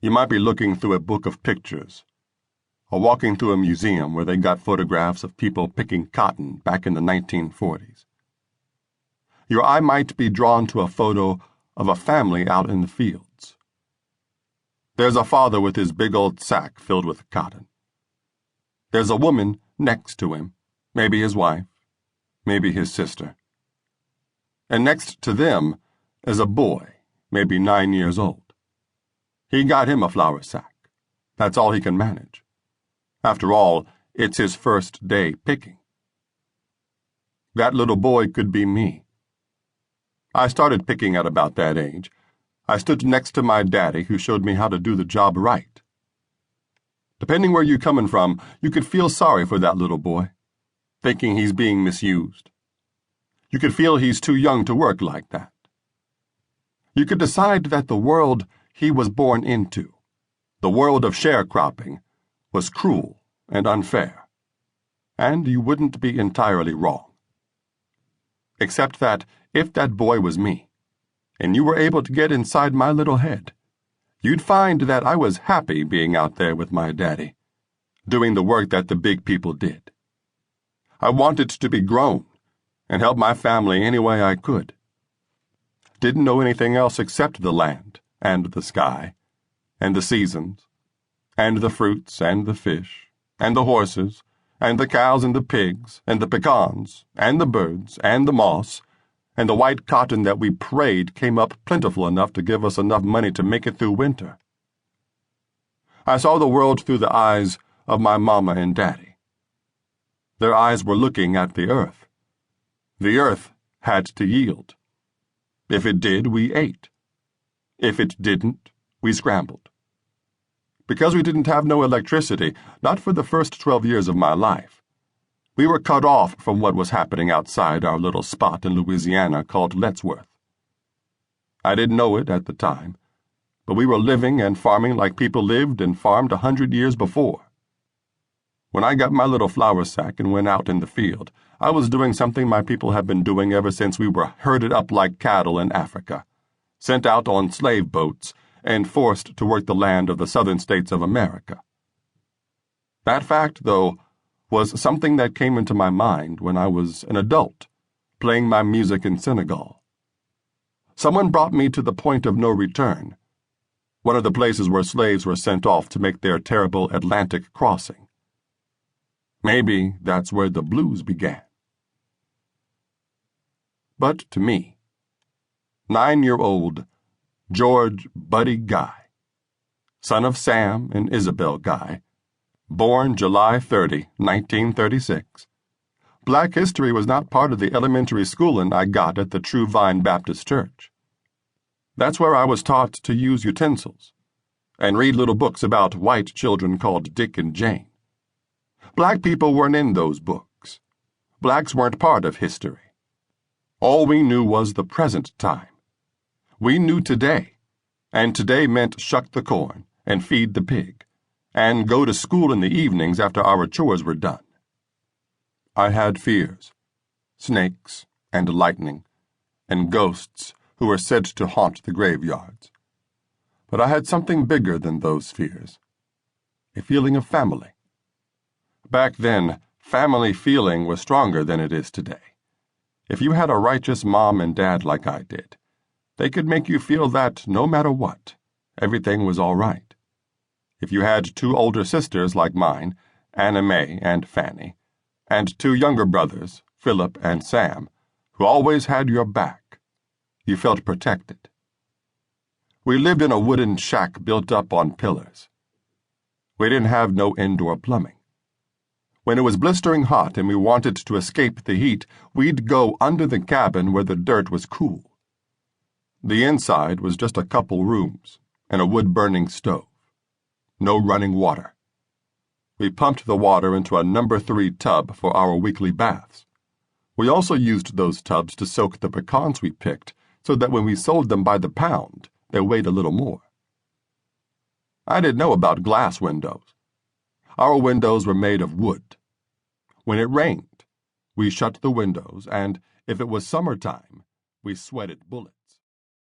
You might be looking through a book of pictures, or walking through a museum where they got photographs of people picking cotton back in the 1940s. Your eye might be drawn to a photo of a family out in the fields. There's a father with his big old sack filled with cotton. There's a woman next to him, maybe his wife, maybe his sister. And next to them is a boy, maybe 9 years old. He got him a flour sack. That's all he can manage. After all, it's his first day picking. That little boy could be me. I started picking at about that age. I stood next to my daddy, who showed me how to do the job right. Depending where you're coming from, you could feel sorry for that little boy, thinking he's being misused. You could feel he's too young to work like that. You could decide that the world he was born into, the world of sharecropping, was cruel and unfair, and you wouldn't be entirely wrong. Except that if that boy was me, and you were able to get inside my little head, you'd find that I was happy being out there with my daddy, doing the work that the big people did. I wanted to be grown and help my family any way I could. Didn't know anything else except the land and the sky and the seasons and the fruits and the fish and the horses and the cows and the pigs and the pecans and the birds and the moss and the white cotton that we prayed came up plentiful enough to give us enough money to make it through winter. I saw the world through the eyes of my mama and daddy. Their eyes were looking at the earth. The earth had to yield. If it did, we ate. If it didn't, we scrambled. Because we didn't have no electricity, not for the first 12 years of my life, we were cut off from what was happening outside our little spot in Louisiana called Lettsworth. I didn't know it at the time, but we were living and farming like people lived and farmed 100 years before. When I got my little flour sack and went out in the field, I was doing something my people have been doing ever since we were herded up like cattle in Africa, sent out on slave boats, and forced to work the land of the southern states of America. That fact, though, was something that came into my mind when I was an adult, playing my music in Senegal. Someone brought me to the point of no return, one of the places where slaves were sent off to make their terrible Atlantic crossing. Maybe that's where the blues began. But to me, 9-year-old George Buddy Guy, son of Sam and Isabel Guy, born July 30, 1936, Black history was not part of the elementary schooling I got at the True Vine Baptist Church. That's where I was taught to use utensils and read little books about white children called Dick and Jane. Black people weren't in those books. Blacks weren't part of history. All we knew was the present time. We knew today, and today meant shuck the corn and feed the pig, and go to school in the evenings after our chores were done. I had fears, snakes and lightning, and ghosts who were said to haunt the graveyards. But I had something bigger than those fears, a feeling of family. Back then, family feeling was stronger than it is today. If you had a righteous mom and dad like I did, they could make you feel that no matter what, everything was all right. If you had 2 older sisters like mine, Anna Mae and Fanny, and 2 younger brothers, Philip and Sam, who always had your back, you felt protected. We lived in a wooden shack built up on pillars. We didn't have no indoor plumbing. When it was blistering hot and we wanted to escape the heat, we'd go under the cabin where the dirt was cool. The inside was just a couple rooms and a wood-burning stove. No running water. We pumped the water into a No. 3 tub for our weekly baths. We also used those tubs to soak the pecans we picked so that when we sold them by the pound, they weighed a little more. I didn't know about glass windows. Our windows were made of wood. When it rained, we shut the windows, and if it was summertime, we sweated bullets.